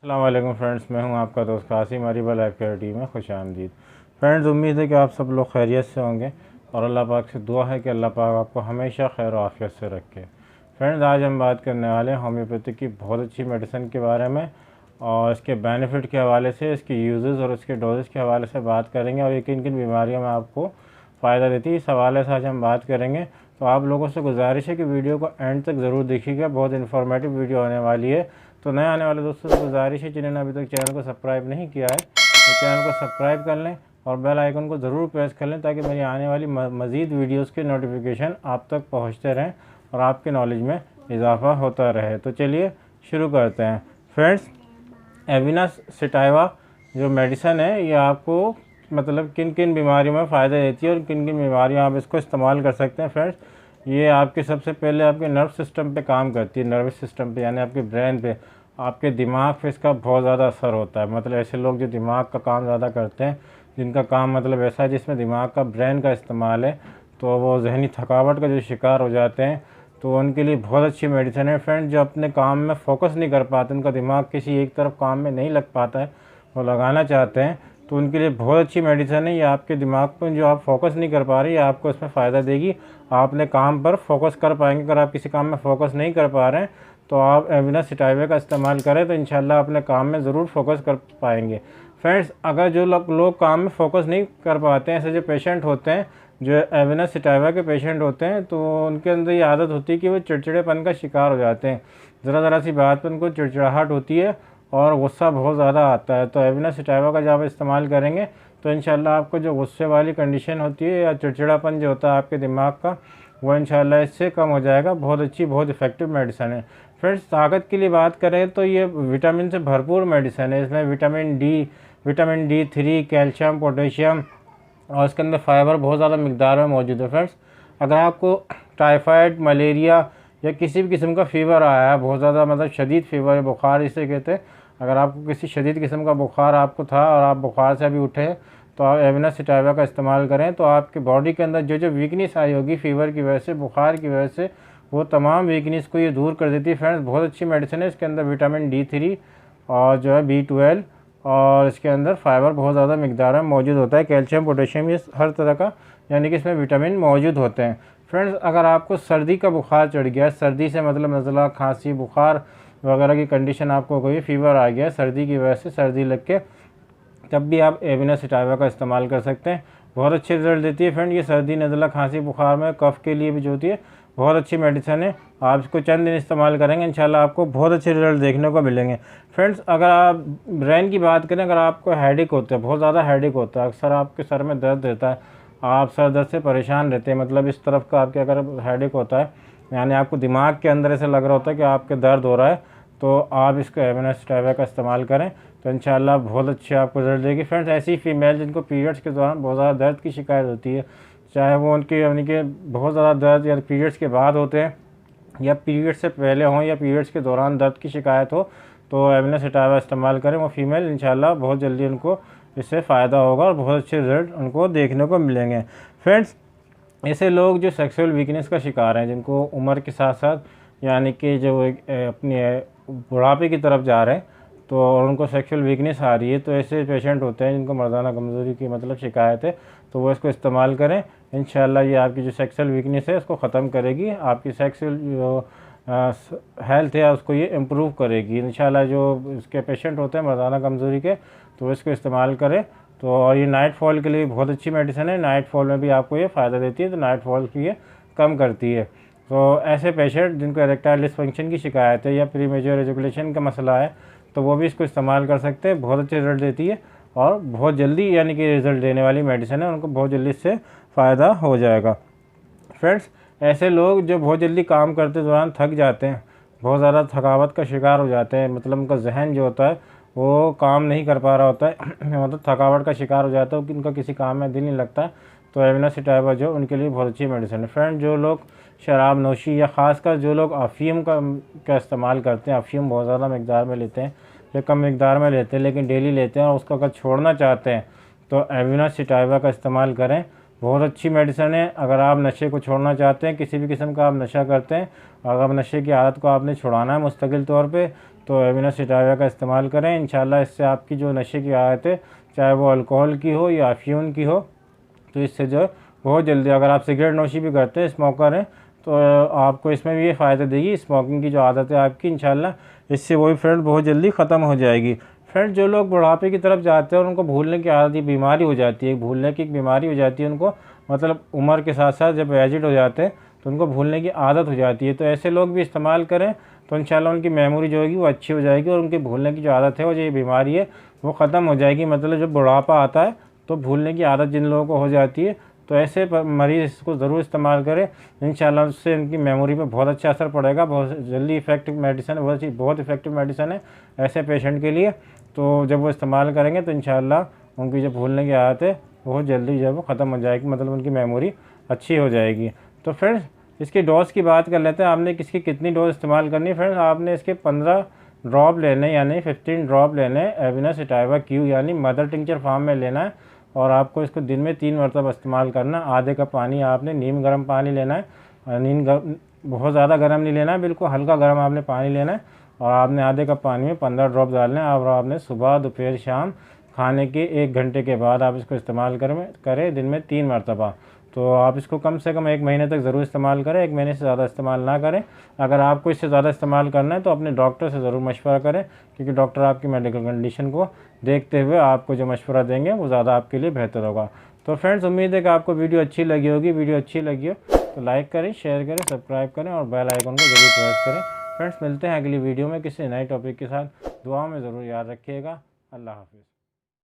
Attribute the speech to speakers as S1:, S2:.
S1: अस्सलाम वालेकुम फ्रेंड्स, मैं हूं आपका दोस्त Qasim Areeba life care team में खुश आमदीद। फ्रेंड्स, उम्मीद है कि आप सब लोग खैरियत से होंगे और अल्लाह पाक से दुआ है कि अल्लाह पाक आपको हमेशा खैर आफियत से रखे। फ्रेंड्स, आज हम बात करने वाले हैं होम्योपैथी की बहुत अच्छी मेडिसिन के बारे में और इसके बेनिफिट के हवाले से, इसके यूज़ेस और इसके डोजेस के हवाले से बात करेंगे और ये किन किन बीमारियों में आपको फ़ायदा देती है, इस हवाले से आज हम बात करेंगे। तो आप लोगों से गुजारिश है कि वीडियो को एंड तक ज़रूर देखिएगा, बहुत इन्फॉर्मेटिव वीडियो होने वाली है। तो नए आने वाले दोस्तों से गुजारिश है जिन्होंने अभी तक चैनल को सब्सक्राइब नहीं किया है तो चैनल को सब्सक्राइब कर लें और बेल आइकन को ज़रूर प्रेस कर लें ताकि मेरी आने वाली मज़ीद वीडियोस के नोटिफिकेशन आप तक पहुंचते रहें और आपके नॉलेज में इजाफा होता रहे। तो चलिए शुरू करते हैं। फ्रेंड्स, एविना सटाइवा जो मेडिसन है ये आपको मतलब किन किन बीमारियों में फ़ायदा देती है और किन किन बीमारियों आप इसको इस्तेमाल कर सकते हैं। फ्रेंड्स, ये आपके सबसे पहले आपके नर्व सिस्टम पे काम करती है, नर्वस सिस्टम पे यानी आपके ब्रेन पे, आपके दिमाग पे इसका बहुत ज़्यादा असर होता है। मतलब ऐसे लोग जो दिमाग का काम ज़्यादा करते हैं, जिनका काम मतलब ऐसा है जिसमें दिमाग का ब्रेन का इस्तेमाल है, तो वो जहनी थकावट का जो शिकार हो जाते हैं तो उनके लिए बहुत अच्छी मेडिसिन है। फ्रेंड, जो अपने काम में फ़ोकस नहीं कर पाते, उनका दिमाग किसी एक तरफ काम में नहीं लग पाता है, वो लगाना चाहते हैं, तो उनके लिए बहुत अच्छी मेडिसिन है। ये आपके दिमाग पर जो आप फोकस नहीं कर पा रहे, आपको इसमें फ़ायदा देगी। आप अपने काम पर फोकस कर पाएंगे। अगर आप किसी काम में फ़ोकस नहीं कर पा रहे हैं तो आप एविना सटाइवा का इस्तेमाल करें तो इंशाल्लाह अपने काम में ज़रूर फोकस कर पाएंगे। फ्रेंड्स, अगर जो लोग काम में फ़ोकस नहीं कर पाते हैं, ऐसे जो पेशेंट होते हैं, जो एविना सटाइवा के पेशेंट होते हैं, तो उनके अंदर ये आदत होती है कि वो चिड़चिड़ेपन का शिकार हो जाते हैं। ज़रा सी बात पर उनको चिड़चिड़ाहट होती है और गुस्सा बहुत ज़्यादा आता है। तो एविना सटाइवा का जब आप इस्तेमाल करेंगे तो इंशाल्लाह आपको जो गुस्से वाली कंडीशन होती है या चिड़चिड़ापन जो होता है आपके दिमाग का, वो इंशाल्लाह इससे कम हो जाएगा। बहुत अच्छी, बहुत इफ़ेक्टिव मेडिसिन है। फ्रेंड्स, ताकत की लिए बात करें तो ये विटामिन से भरपूर मेडिसिन है। इसमें विटामिन डी 3, कैल्शियम, पोटेशियम और इसके अंदर फाइबर बहुत ज़्यादा मिकदार में मौजूद है। फ्रेंड्स, अगर आपको टाइफाइड, मलेरिया या किसी भी किस्म का फ़ीवर आया है, बहुत ज़्यादा मतलब शदीद फ़ीवर है, बुखार इसे कहते हैं, अगर आपको किसी शदीद किस्म का बुखार आपको था और आप बुखार से अभी उठे तो आप एविना सटाइवा का इस्तेमाल करें तो आपके बॉडी के अंदर जो वीकनेस आई होगी फ़ीवर की वजह से, बुखार की वजह से, वो तमाम वीकनेस को ये दूर कर देती है। फ्रेंड्स, बहुत अच्छी मेडिसिन है। इसके अंदर विटामिन D3 और जो है B12 और इसके अंदर फाइबर बहुत ज़्यादा मिकदार में मौजूद होता है, कैल्शियम, पोटेशियम, ये हर तरह का यानी कि इसमें विटामिन मौजूद होते हैं। फ्रेंड्स, अगर आपको सर्दी का बुखार चढ़ गया है, सर्दी से मतलब नज़ला, खांसी, बुखार वगैरह की कंडीशन आपको कोई फ़ीवर आ गया सर्दी की वजह से, सर्दी लग के, तब भी आप एविना सटाइवा का इस्तेमाल कर सकते हैं। बहुत अच्छे रिजल्ट देती है। फ्रेंड, ये सर्दी, नज़ला, खांसी, बुखार में, कफ़ के लिए भी जो होती है बहुत अच्छी मेडिसिन है। आप इसको चंद दिन इस्तेमाल करेंगे, इंशाल्लाह आपको बहुत अच्छे रिजल्ट देखने को मिलेंगे। फ्रेंड्स, अगर आप ब्रेन की बात करें, अगर आपको हेडेक होता है, बहुत ज़्यादा हेडेक होता है, अक्सर आपके सर में दर्द रहता है, आप सर दर्द से परेशान रहते हैं, मतलब इस तरफ का आपके अगर हेडेक होता है यानी आपको दिमाग के अंदर ऐसे लग रहा होता है कि आपके दर्द हो रहा है, तो आप इसको एविना सटाइवा का इस्तेमाल करें तो इंशाल्लाह बहुत अच्छे आपको रिजल्ट देगी। फ्रेंड्स, ऐसी फीमेल जिनको पीरियड्स के दौरान बहुत ज़्यादा दर्द की शिकायत होती है, चाहे वो उनके यानी कि बहुत ज़्यादा दर्द या पीरियड्स के बाद होते हैं या पीरियड्स से पहले हों या पीरियड्स के दौरान दर्द की शिकायत हो, तो एविना सटाइवा इस्तेमाल करें। वो फीमेल इंशाल्लाह बहुत जल्दी उनको इससे फ़ायदा होगा और बहुत अच्छे रिजल्ट उनको देखने को मिलेंगे। फ्रेंड्स, ऐसे लोग जो सेक्सुअल वीकनेस का शिकार हैं, जिनको उम्र के साथ साथ यानी कि जो अपनी बुढ़ापे की तरफ जा रहे हैं तो और उनको सेक्सुअल वीकनेस आ रही है, तो ऐसे पेशेंट होते हैं जिनको मर्दाना कमज़ोरी की मतलब शिकायत है, तो वो इसको इस्तेमाल करें। इंशाल्लाह ये आपकी जो सेक्सुअल वीकनेस है उसको ख़त्म करेगी, आपकी सेक्सुअल जो हेल्थ है उसको ये इम्प्रूव करेगी इंशाल्लाह। जो इसके पेशेंट होते हैं मर्दाना कमज़ोरी के, तो इसको इस्तेमाल करें। तो और ये नाइट फॉल के लिए बहुत अच्छी मेडिसिन है, नाइट फॉल में भी आपको ये फ़ायदा देती है, तो नाइट फॉल की ये कम करती है। तो ऐसे पेशेंट जिनको इरेक्टाइल डिसफंक्शन की शिकायत है या प्रीमेच्योर एजुकेशन का मसला है, तो वो भी इसको इस्तेमाल कर सकते हैं। बहुत अच्छे रिजल्ट देती है और बहुत जल्दी यानी कि रिज़ल्ट देने वाली मेडिसिन है, उनको बहुत जल्दी इससे फ़ायदा हो जाएगा। फ्रेंड्स, ऐसे लोग जो बहुत जल्दी काम करते दौरान थक जाते हैं, बहुत ज़्यादा थकावट का शिकार हो जाते हैं, मतलब उनका जहन जो होता है वो काम नहीं कर पा रहा होता है मतलब थकावट का शिकार हो जाता है, उनका किसी काम में दिल नहीं लगता, तो एविना सटाइवा जो उनके लिए बहुत अच्छी मेडिसिन है। फ्रेंड, जो लोग शराब नोशी या ख़ासकर जो लोग अफ़ीम का इस्तेमाल करते हैं, अफ़ीम बहुत ज़्यादा मकदार में लेते हैं या कम मकदार में लेते हैं लेकिन डेली लेते हैं और उसको अगर छोड़ना चाहते हैं तो एविना सटाइवा का इस्तेमाल करें। बहुत अच्छी मेडिसिन है। अगर आप नशे को छोड़ना चाहते हैं, किसी भी किस्म का आप नशा करते हैं, अगर नशे की आदत को आपने छुड़ाना है मुस्तकिल तौर पे, तो एविना सिटाविया का इस्तेमाल करें। इंशाल्लाह इससे आपकी जो नशे की आदत है, चाहे वो अल्कोहल की हो या अफीम की हो, तो इससे जो बहुत जल्दी, अगर आप सिगरेट नोशी भी करते हैं, स्मोकर हैं, तो आपको इसमें भी ये फ़ायदा देगी। स्मोकिंग की जो आदत है आपकी, इंशाल्लाह इससे वो भी फ्रेंड बहुत जल्दी ख़त्म हो जाएगी। फ्रेंड जो लोग बुढ़ापे की तरफ जाते हैं और उनको भूलने की आदत, बीमारी हो जाती है, भूलने की एक बीमारी हो जाती है उनको, मतलब उम्र के साथ साथ जब एजिड हो जाते हैं तो उनको भूलने की आदत हो जाती है। तो ऐसे लोग भी इस्तेमाल करें तो इंशाल्लाह उनकी मेमोरी जो होगी वो अच्छी हो जाएगी और उनकी भूलने की जो आदत है, वो जो ये बीमारी है वो ख़त्म हो जाएगी। मतलब जब बुढ़ापा आता है तो भूलने की आदत जिन लोगों को हो जाती है, तो ऐसे मरीज़ इसको ज़रूर इस्तेमाल करें। इंशाल्लाह उससे उनकी मेमोरी पे बहुत अच्छा असर पड़ेगा। बहुत जल्दी इफ़ेक्टिव मेडिसिन है, बहुत इफ़ेक्टिव मेडिसिन है ऐसे पेशेंट के लिए। तो जब वो इस्तेमाल करेंगे तो इंशाल्लाह उनकी जो भूलने की आदत है बहुत जल्दी जो है वो ख़त्म हो जाएगी, मतलब उनकी मेमोरी अच्छी हो जाएगी। तो फ्रेंड्स इसकी डोज़ की बात कर लेते हैं। आपने किसकी कितनी डोज़ इस्तेमाल करनी है फ्रेंड्स? आपने इसके 15 ड्रॉप लेने, यानी 15 ड्रॉप लेने एविना सिटाविया क्यू यानी मदर टिंचर फॉर्म में लेना है। और आपको इसको दिन में 3 मरतबा इस्तेमाल करना। आधे कप पानी आपने नीम गर्म पानी लेना है, और बहुत ज़्यादा गर्म नहीं लेना है, बिल्कुल हल्का गर्म आपने पानी लेना है। और आपने आधे कप पानी में 15 ड्रॉप डालने हैं। और आपने सुबह, दोपहर, शाम, खाने के 1 घंटे के बाद आप इसको इस्तेमाल करें दिन में 3 मरतबा। तो आप इसको कम से कम 1 महीने तक ज़रूर इस्तेमाल करें, 1 महीने से ज़्यादा इस्तेमाल ना करें। अगर आपको इससे ज़्यादा इस्तेमाल करना है तो अपने डॉक्टर से ज़रूर मशवरा करें, क्योंकि डॉक्टर आपकी मेडिकल कंडीशन को देखते हुए आपको जो मशवरा देंगे वो ज़्यादा आपके लिए बेहतर होगा। तो फ्रेंड्स उम्मीद है कि आपको वीडियो अच्छी लगी होगी। वीडियो अच्छी लगी हो तो लाइक करें, शेयर करें, सब्सक्राइब करें और बेल आइकन को ज़रूर प्रेस करें। फ्रेंड्स मिलते हैं अगली वीडियो में किसी नए टॉपिक के साथ। दुआ में ज़रूर याद रखिएगा। अल्लाह हाफ़िज़।